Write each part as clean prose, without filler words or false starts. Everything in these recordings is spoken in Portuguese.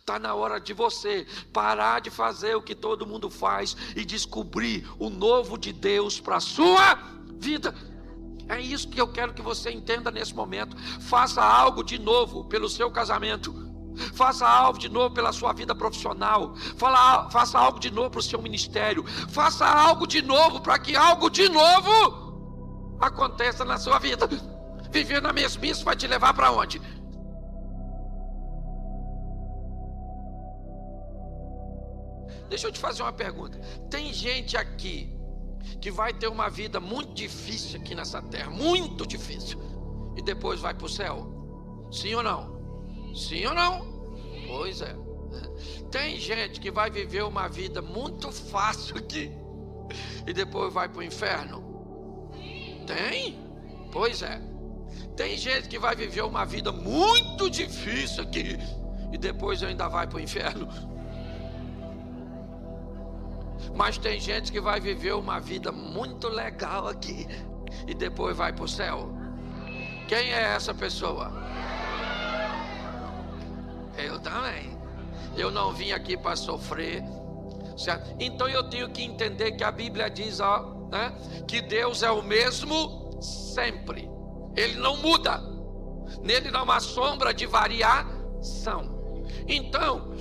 Está na hora de você parar de fazer o que todo mundo faz e descobrir o novo de Deus para a sua vida. É isso que eu quero que você entenda nesse momento. Faça algo de novo pelo seu casamento. Faça algo de novo pela sua vida profissional. Faça algo de novo para o seu ministério. Faça algo de novo para que algo de novo aconteça na sua vida. Viver na mesmice vai te levar para onde? Deixa eu te fazer uma pergunta. Tem gente aqui que vai ter uma vida muito difícil aqui nessa terra, muito difícil, e depois vai para o céu? Sim ou não? Sim ou não? Pois é. Tem gente que vai viver uma vida muito fácil aqui e depois vai para o inferno? Tem? Pois é. Tem gente que vai viver uma vida muito difícil aqui e depois ainda vai para o inferno. Mas tem gente que vai viver uma vida muito legal aqui e depois vai para o céu. Quem é essa pessoa? Eu também. Eu não vim aqui para sofrer, certo? Então eu tenho que entender que a Bíblia diz, né, que Deus é o mesmo sempre. Ele não muda. Nele não há sombra de variação. Então,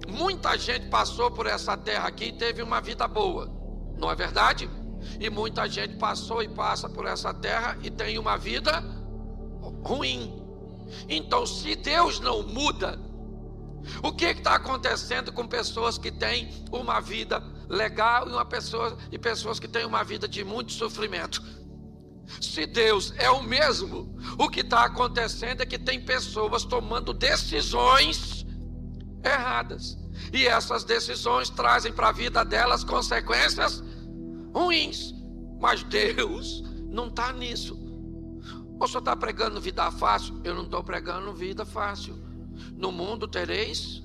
muita gente passou por essa terra aqui e teve uma vida boa, não é verdade? E muita gente passou e passa por essa terra e tem uma vida ruim. Então, se Deus não muda, o que está acontecendo com pessoas que têm uma vida legal e pessoas que têm uma vida de muito sofrimento? Se Deus é o mesmo, o que está acontecendo é que tem pessoas tomando decisões erradas, e essas decisões trazem para a vida delas consequências ruins. Mas Deus não está nisso. O senhor está pregando vida fácil? Eu não estou pregando vida fácil. No mundo tereis,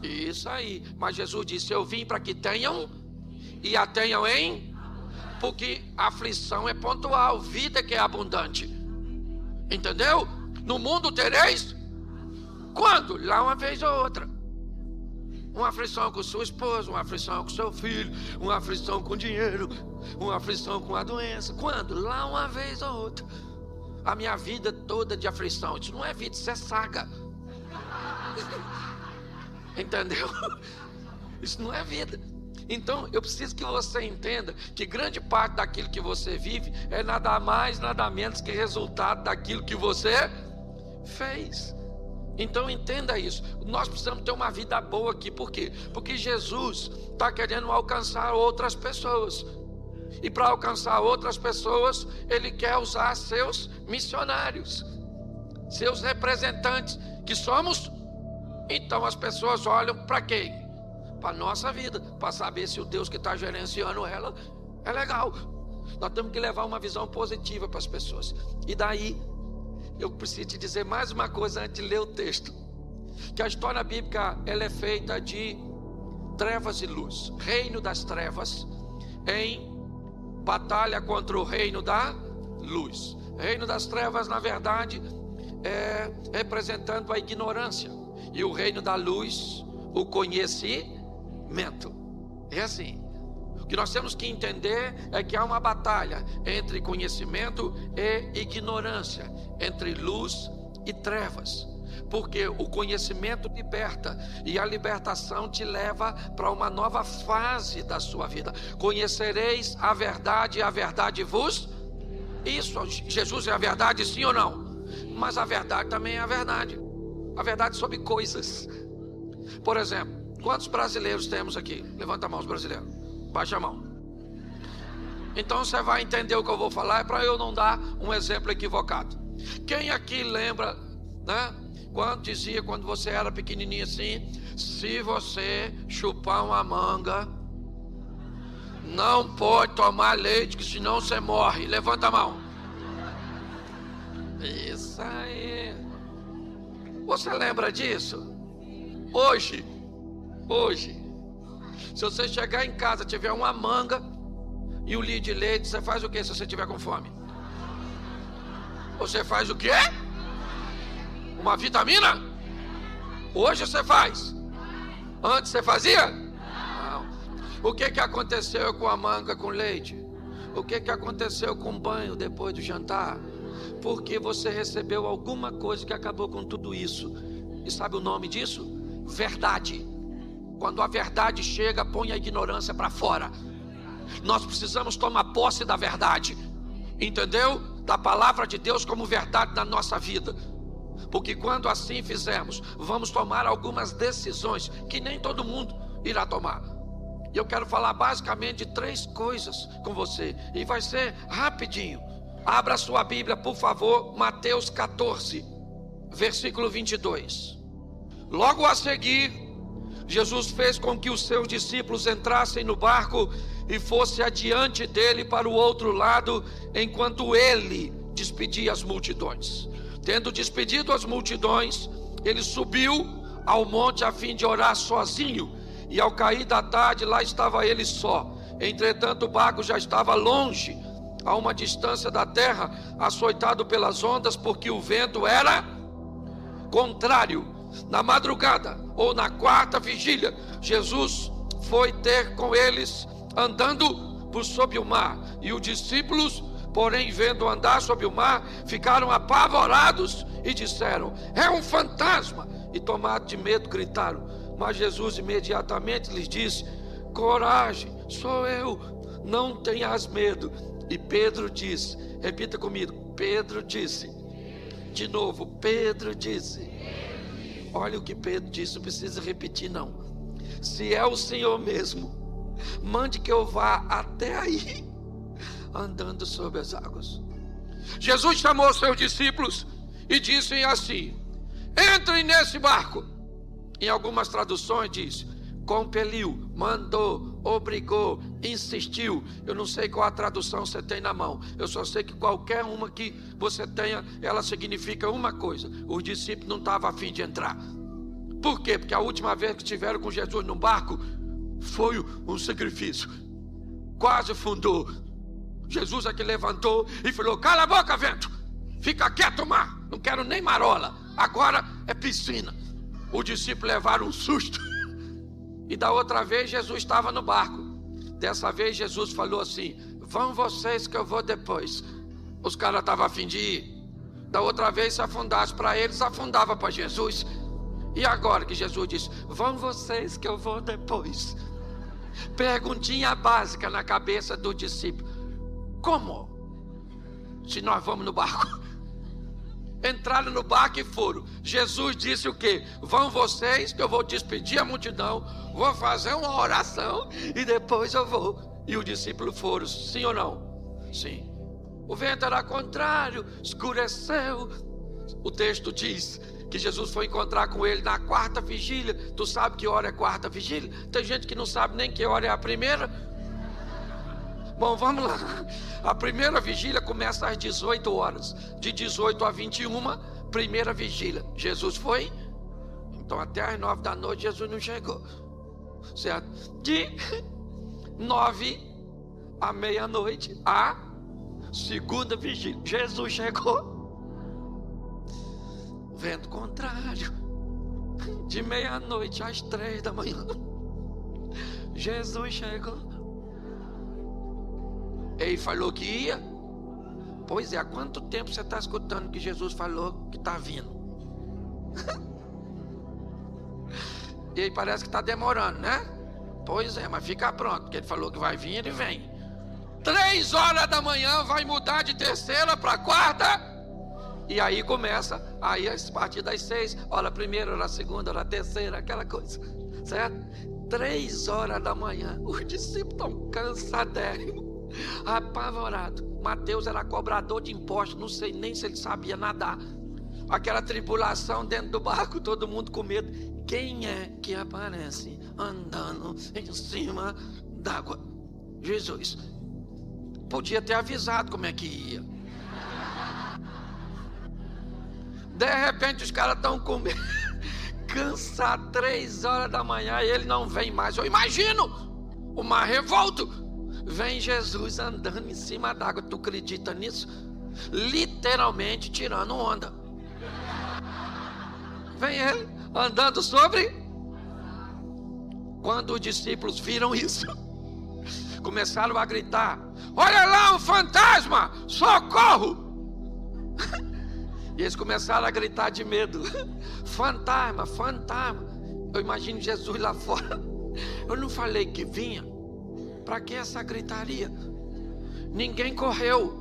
isso aí, mas Jesus disse: eu vim para que tenham e a tenham em, porque a aflição é pontual, vida é que é abundante, entendeu? No mundo tereis, quando? Lá uma vez ou outra. Uma aflição com sua esposa, uma aflição com seu filho, uma aflição com dinheiro, uma aflição com a doença. Quando? Lá uma vez ou outra. A minha vida toda de aflição, isso não é vida, isso é saga. Entendeu? Isso não é vida. Então eu preciso que você entenda que grande parte daquilo que você vive é nada mais, nada menos que resultado daquilo que você fez. Então entenda isso. Nós precisamos ter uma vida boa aqui. Por quê? Porque Jesus está querendo alcançar outras pessoas. E para alcançar outras pessoas, Ele quer usar seus missionários, seus representantes, que somos. Então as pessoas olham para quem? Para a nossa vida, para saber se o Deus que está gerenciando ela é legal. Nós temos que levar uma visão positiva para as pessoas. E daí eu preciso te dizer mais uma coisa antes de ler o texto, que a história bíblica ela é feita de trevas e luz, reino das trevas em batalha contra o reino da luz. Reino das trevas, na verdade, é representando a ignorância, e o reino da luz, o conhecimento. É assim. O que nós temos que entender é que há uma batalha entre conhecimento e ignorância, entre luz e trevas, porque o conhecimento liberta, e a libertação te leva para uma nova fase da sua vida. Conhecereis a verdade e a verdade vos... Isso, Jesus é a verdade, sim ou não? Mas a verdade também é a verdade sobre coisas. Por exemplo, quantos brasileiros temos aqui? Levanta a mão, os brasileiros. Baixa a mão. Então você vai entender o que eu vou falar, é para eu não dar um exemplo equivocado. Quem aqui lembra, né? Quando você era pequenininho assim, se você chupar uma manga, não pode tomar leite, que senão você morre. Levanta a mão. Isso aí. Você lembra disso? Hoje, se você chegar em casa, tiver uma manga e um litro de leite, você faz o que se você tiver com fome? Você faz o quê? Uma vitamina? Hoje você faz. Antes você fazia? Não. O que aconteceu com a manga com leite? O que aconteceu com o banho depois do jantar? Porque você recebeu alguma coisa que acabou com tudo isso. E sabe o nome disso? Verdade. Quando a verdade chega, põe a ignorância para fora. Nós precisamos tomar posse da verdade, entendeu? Da palavra de Deus como verdade na nossa vida. Porque quando assim fizermos, vamos tomar algumas decisões que nem todo mundo irá tomar. E eu quero falar basicamente de 3 coisas com você, e vai ser rapidinho. Abra sua Bíblia, por favor, Mateus 14, versículo 22. Logo a seguir, Jesus fez com que os seus discípulos entrassem no barco e fosse adiante dele para o outro lado, enquanto ele despedia as multidões. Tendo despedido as multidões, ele subiu ao monte a fim de orar sozinho. E ao cair da tarde, lá estava ele só. Entretanto, o barco já estava longe, a uma distância da terra, açoitado pelas ondas, porque o vento era contrário. Na madrugada, ou na 4ª vigília, Jesus foi ter com eles, andando por sob o mar. E os discípulos, porém, vendo andar sobre o mar, ficaram apavorados e disseram: é um fantasma! E tomados de medo, gritaram. Mas Jesus imediatamente lhes disse: coragem, sou eu, não tenhas medo. E Pedro disse, repita comigo, Pedro disse, de novo, Pedro disse. Olha o que Pedro disse, não precisa repetir não. Se é o Senhor mesmo, mande que eu vá até aí, andando sobre as águas. Jesus chamou seus discípulos e disse assim: entrem nesse barco. Em algumas traduções diz: compeliu, mandou, obrigou, insistiu. Eu não sei qual a tradução você tem na mão. Eu só sei que qualquer uma que você tenha, ela significa uma coisa: os discípulos não estavam a fim de entrar. Por quê? Porque a última vez que estiveram com Jesus no barco foi um sacrifício, quase fundou. Jesus é que levantou e falou: cala a boca, vento, fica quieto, mar, não quero nem marola, agora é piscina. Os discípulos levaram um susto. E da outra vez Jesus estava no barco. Dessa vez Jesus falou assim: vão vocês que eu vou depois. Os caras estavam a fim de ir. Da outra vez, se afundasse para eles, afundava para Jesus. E agora que Jesus disse: vão vocês que eu vou depois. Perguntinha básica na cabeça do discípulo: como? Se nós vamos no barco. Entraram no barco e foram. Jesus disse o quê? Vão vocês que eu vou despedir a multidão, vou fazer uma oração e depois eu vou. E os discípulos foram, sim ou não? Sim. O vento era contrário, escureceu. O texto diz que Jesus foi encontrar com ele na 4ª vigília. Tu sabe que hora é 4ª vigília? Tem gente que não sabe nem que hora é a primeira. Bom, vamos lá. A primeira vigília começa às 18 horas. De 18 a 21, primeira vigília. Jesus foi? Então até às 9 da noite Jesus não chegou. Certo? De 9 à meia-noite, a segunda vigília. Jesus chegou. Vento contrário. De meia-noite às 3 da manhã. Jesus chegou. Ele falou que ia. Pois é, há quanto tempo você está escutando que Jesus falou que está vindo? E aí parece que está demorando, né? Pois é, mas fica pronto, porque ele falou que vai vir, ele vem. 3 horas da manhã vai mudar de terceira para 4ª. E aí começa, aí a partir das 6, hora a primeira, hora a segunda, hora a terceira, aquela coisa, certo? 3 horas da manhã, os discípulos estão cansadérrimos, apavorado. Mateus era cobrador de impostos, não sei nem se ele sabia nadar. Aquela tribulação dentro do barco, todo mundo com medo. Quem é que aparece andando em cima d'água? Jesus. Podia ter avisado como é que ia. De repente os caras estão com medo, cansados, 3 horas da manhã, e ele não vem mais. Eu imagino o mar revolto. Vem Jesus andando em cima d'água. Tu acredita nisso? Literalmente tirando onda. Vem ele andando sobre. Quando os discípulos viram isso, começaram a gritar: olha lá um fantasma, socorro! E eles começaram a gritar de medo: fantasma, fantasma. Eu imagino Jesus lá fora: eu não falei que vinha? Para que essa gritaria? Ninguém correu,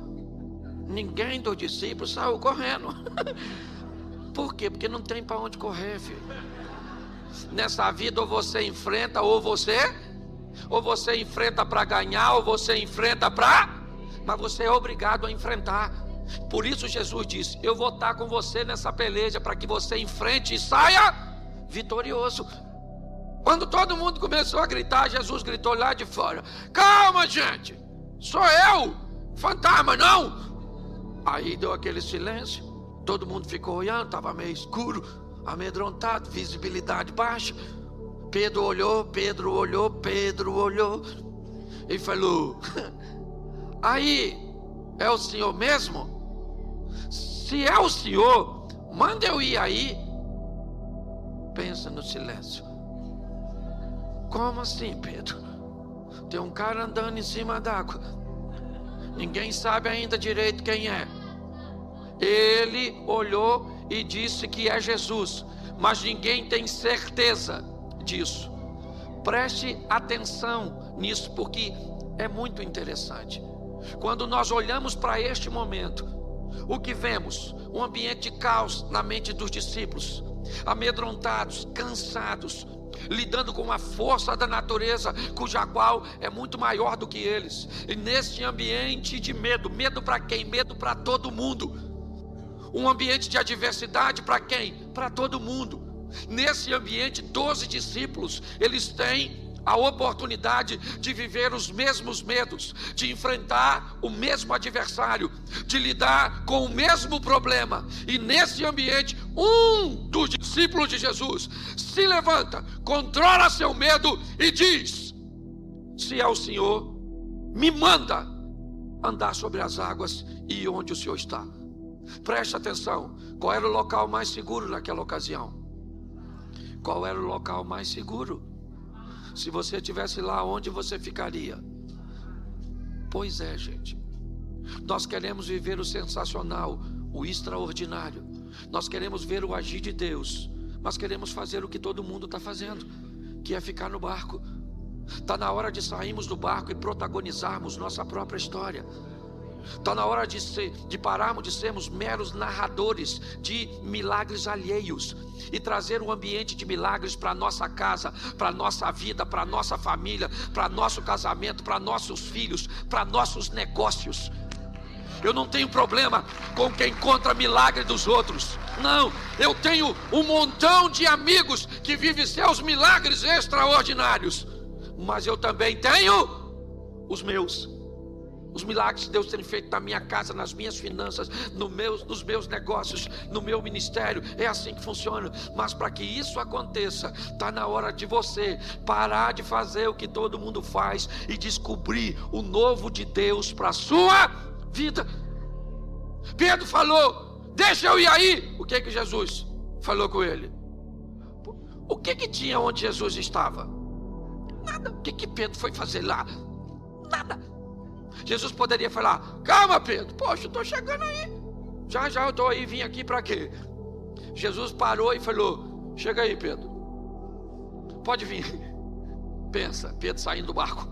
ninguém dos discípulos saiu correndo. Por quê? Porque não tem para onde correr, filho. Nessa vida ou você enfrenta ou você enfrenta para ganhar, ou você enfrenta para... Mas você é obrigado a enfrentar. Por isso Jesus disse: eu vou estar com você nessa peleja, para que você enfrente e saia vitorioso. Quando todo mundo começou a gritar, Jesus gritou lá de fora: calma, gente, sou eu, fantasma não. Aí deu aquele silêncio, todo mundo ficou olhando, estava meio escuro, amedrontado, visibilidade baixa. Pedro olhou e falou: aí, é o senhor mesmo? Se é o senhor, manda eu ir aí. Pensa no silêncio. Como assim, Pedro? Tem um cara andando em cima d'água, ninguém sabe ainda direito quem é. Ele olhou e disse que é Jesus, mas ninguém tem certeza disso. Preste atenção nisso, porque é muito interessante. Quando nós olhamos para este momento, o que vemos? Um ambiente de caos na mente dos discípulos, amedrontados, cansados, lidando com uma força da natureza cuja qual é muito maior do que eles. E neste ambiente de medo, medo para quem? Medo para todo mundo. Um ambiente de adversidade para quem? Para todo mundo. Nesse ambiente, 12 discípulos, eles têm a oportunidade de viver os mesmos medos, de enfrentar o mesmo adversário, de lidar com o mesmo problema. E nesse ambiente, um dos discípulos de Jesus se levanta, controla seu medo e diz: se é o Senhor, me manda andar sobre as águas e onde o Senhor está. Preste atenção, qual era o local mais seguro naquela ocasião? Qual era o local mais seguro? Se você estivesse lá, onde você ficaria? Pois é, gente, nós queremos viver o sensacional, o extraordinário. Nós queremos ver o agir de Deus, mas queremos fazer o que todo mundo está fazendo, que é ficar no barco. Está na hora de sairmos do barco e protagonizarmos nossa própria história. Está na hora de pararmos de sermos meros narradores de milagres alheios e trazer um ambiente de milagres para a nossa casa, para a nossa vida, para a nossa família, para nosso casamento, para nossos filhos, para nossos negócios. Eu não tenho problema com quem conta milagre dos outros. Não, eu tenho um montão de amigos que vivem seus milagres extraordinários. Mas eu também tenho os meus. Os milagres que Deus tem feito na minha casa, nas minhas finanças, nos meus negócios, no meu ministério. É assim que funciona. Mas para que isso aconteça, está na hora de você parar de fazer o que todo mundo faz e descobrir o novo de Deus para a sua vida. Pedro falou: deixa eu ir aí. O que Jesus falou com ele? O que tinha onde Jesus estava? Nada. O que Pedro foi fazer lá? Nada. Jesus poderia falar: calma, Pedro, poxa, eu estou chegando aí, já eu estou aí, vim aqui para quê? Jesus parou e falou: chega aí, Pedro, pode vir. Pensa, Pedro saindo do barco,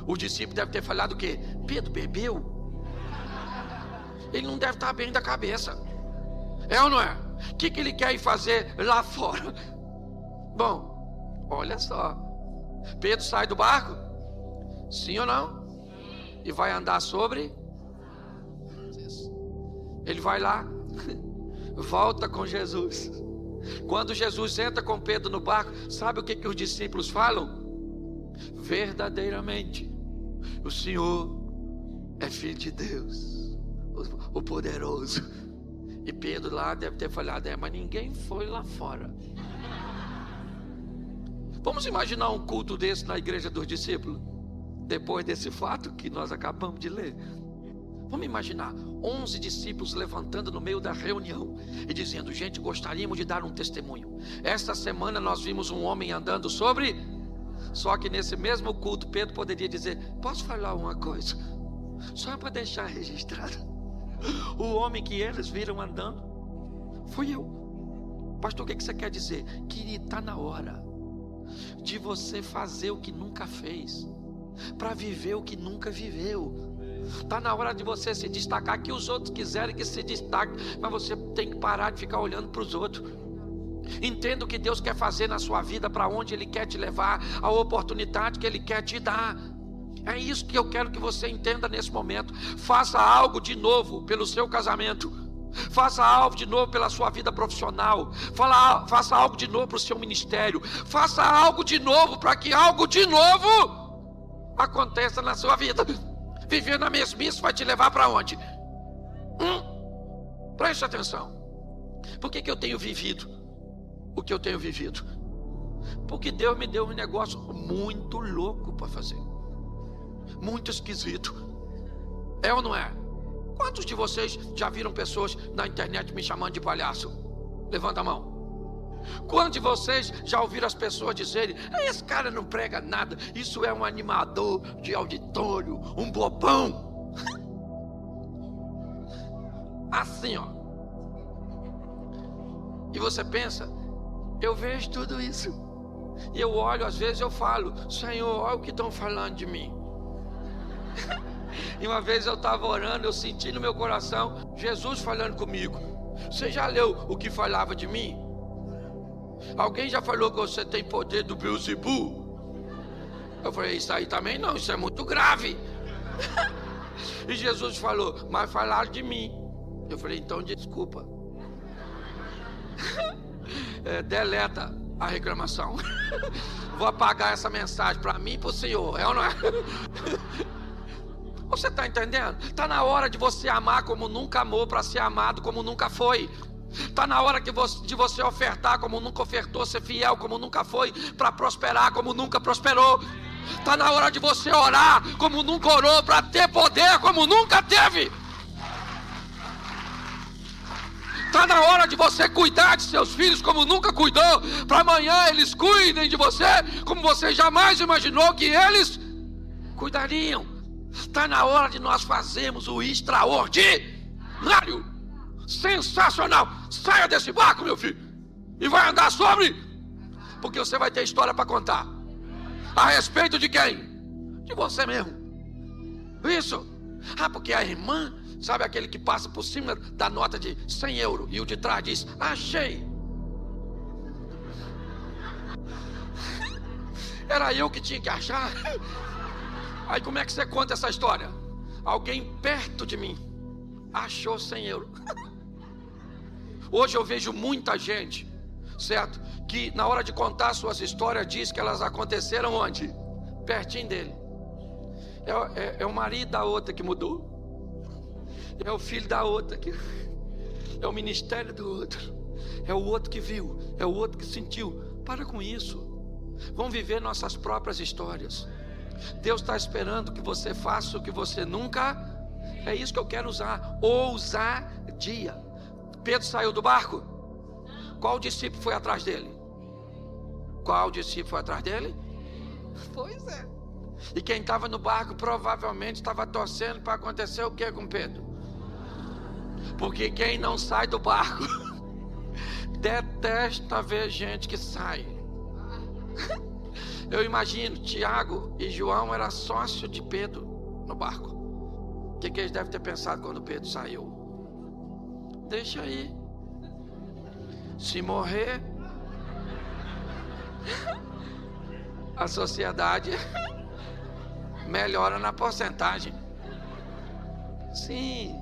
o discípulo deve ter falado o quê? Pedro bebeu? Ele não deve estar bem da cabeça, é ou não é? O que ele quer ir fazer lá fora? Bom, olha só, Pedro sai do barco, sim ou não? E vai andar sobre. Ele vai lá, volta com Jesus. Quando Jesus entra com Pedro no barco, sabe o que os discípulos falam? Verdadeiramente, o Senhor é Filho de Deus, o poderoso. E Pedro lá deve ter falado: mas ninguém foi lá fora. Vamos imaginar um culto desse na igreja dos discípulos, depois desse fato que nós acabamos de ler. Vamos imaginar 11 discípulos levantando no meio da reunião e dizendo: gente, gostaríamos de dar um testemunho. Esta semana nós vimos um homem andando sobre... Só que nesse mesmo culto Pedro poderia dizer: posso falar uma coisa? Só para deixar registrado, o homem que eles viram andando fui eu. Pastor, o que você quer dizer? Querido, está na hora de você fazer o que nunca fez, para viver o que nunca viveu. Está na hora de você se destacar, que os outros quiserem que se destaque, mas você tem que parar de ficar olhando para os outros. Entenda o que Deus quer fazer na sua vida, para onde Ele quer te levar, a oportunidade que Ele quer te dar. É isso que eu quero que você entenda nesse momento. Faça algo de novo pelo seu casamento. Faça algo de novo pela sua vida profissional. Faça algo de novo para o seu ministério. Faça algo de novo para que algo de novo aconteça na sua vida. Viver na mesmice vai te levar para onde? Preste atenção. Por que eu tenho vivido o que eu tenho vivido? Porque Deus me deu um negócio muito louco para fazer, muito esquisito. É ou não é? Quantos de vocês já viram pessoas na internet me chamando de palhaço? Levanta a mão. Quantos de vocês já ouviram as pessoas dizerem: esse cara não prega nada, isso é um animador de auditório, um bobão? Assim, ó. E você pensa: eu vejo tudo isso, e eu olho, às vezes eu falo: Senhor, olha o que estão falando de mim. E uma vez eu estava orando, eu senti no meu coração Jesus falando comigo: você já leu o que falava de mim? Alguém já falou que você tem poder do Beelzebub? Eu falei: isso aí também não, isso é muito grave. E Jesus falou: mas falaram de mim. Eu falei: então desculpa. Deleta a reclamação. Vou apagar essa mensagem para mim e para o senhor. É ou não é? Você está entendendo? Está na hora de você amar como nunca amou, para ser amado como nunca foi. Está na hora de você ofertar como nunca ofertou, ser fiel como nunca foi, para prosperar como nunca prosperou. Está na hora de você orar como nunca orou, para ter poder como nunca teve. Está na hora de você cuidar de seus filhos como nunca cuidou, para amanhã eles cuidem de você como você jamais imaginou que eles cuidariam. Está na hora de nós fazermos o extraordinário, sensacional. Saia desse barco, meu filho, e vai andar sobre, porque você vai ter história para contar. A respeito de quem? De você mesmo. Isso. Porque a irmã, sabe aquele que passa por cima da nota de 100 euros e o de trás diz: achei. Era eu que tinha que achar. Aí como é que você conta essa história? Alguém perto de mim achou 100 euros. Hoje eu vejo muita gente, certo, que na hora de contar suas histórias diz que elas aconteceram onde? Pertinho dele. É o marido da outra que mudou, é o filho da outra que... é o ministério do outro, é o outro que viu, é o outro que sentiu. Para com isso. Vamos viver nossas próprias histórias. Deus está esperando que você faça o que você nunca... É isso que eu quero usar. Ousadia. Pedro saiu do barco. Qual discípulo foi atrás dele? Qual discípulo foi atrás dele? Pois é. E quem estava no barco provavelmente estava torcendo para acontecer o que com Pedro? Porque quem não sai do barco detesta ver gente que sai. Eu imagino, Tiago e João eram sócios de Pedro no barco. O que eles devem ter pensado quando Pedro saiu? Deixa aí. Se morrer, a sociedade melhora na porcentagem. Sim.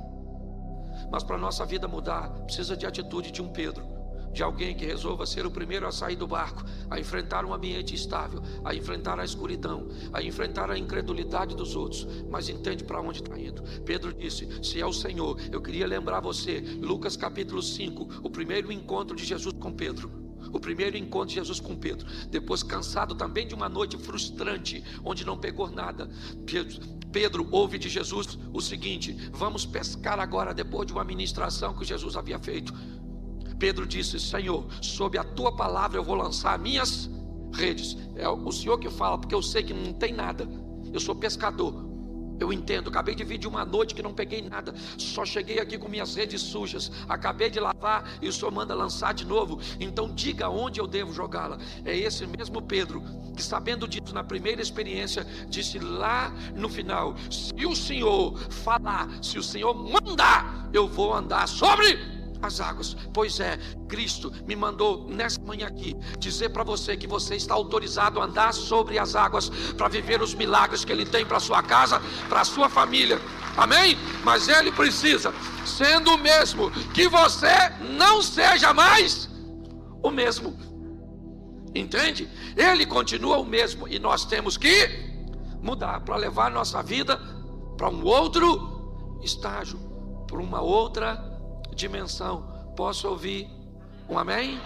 Mas para a nossa vida mudar, precisa de atitude de um Pedro, de alguém que resolva ser o primeiro a sair do barco, a enfrentar um ambiente instável, a enfrentar a escuridão, a enfrentar a incredulidade dos outros, mas entende para onde está indo. Pedro disse: se é o Senhor. Eu queria lembrar você, Lucas capítulo 5, o primeiro encontro de Jesus com Pedro. O primeiro encontro de Jesus com Pedro, depois cansado também de uma noite frustrante, onde não pegou nada, Pedro ouve de Jesus o seguinte: vamos pescar agora, depois de uma ministração que Jesus havia feito. Pedro disse: Senhor, sob a tua palavra eu vou lançar minhas redes. É o Senhor que fala, porque eu sei que não tem nada. Eu sou pescador, eu entendo. Acabei de vir de uma noite que não peguei nada, só cheguei aqui com minhas redes sujas, acabei de lavar e o Senhor manda lançar de novo. Então diga onde eu devo jogá-la. É esse mesmo Pedro que, sabendo disso na primeira experiência, disse lá no final: se o Senhor falar, se o Senhor mandar, eu vou andar sobre as águas. Pois é, Cristo me mandou nessa manhã aqui dizer para você que você está autorizado a andar sobre as águas para viver os milagres que Ele tem para sua casa, para sua família. Amém? Mas Ele precisa, sendo o mesmo, que você não seja mais o mesmo. Entende? Ele continua o mesmo e nós temos que mudar para levar nossa vida para um outro estágio, para uma outra dimensão. Posso ouvir um amém?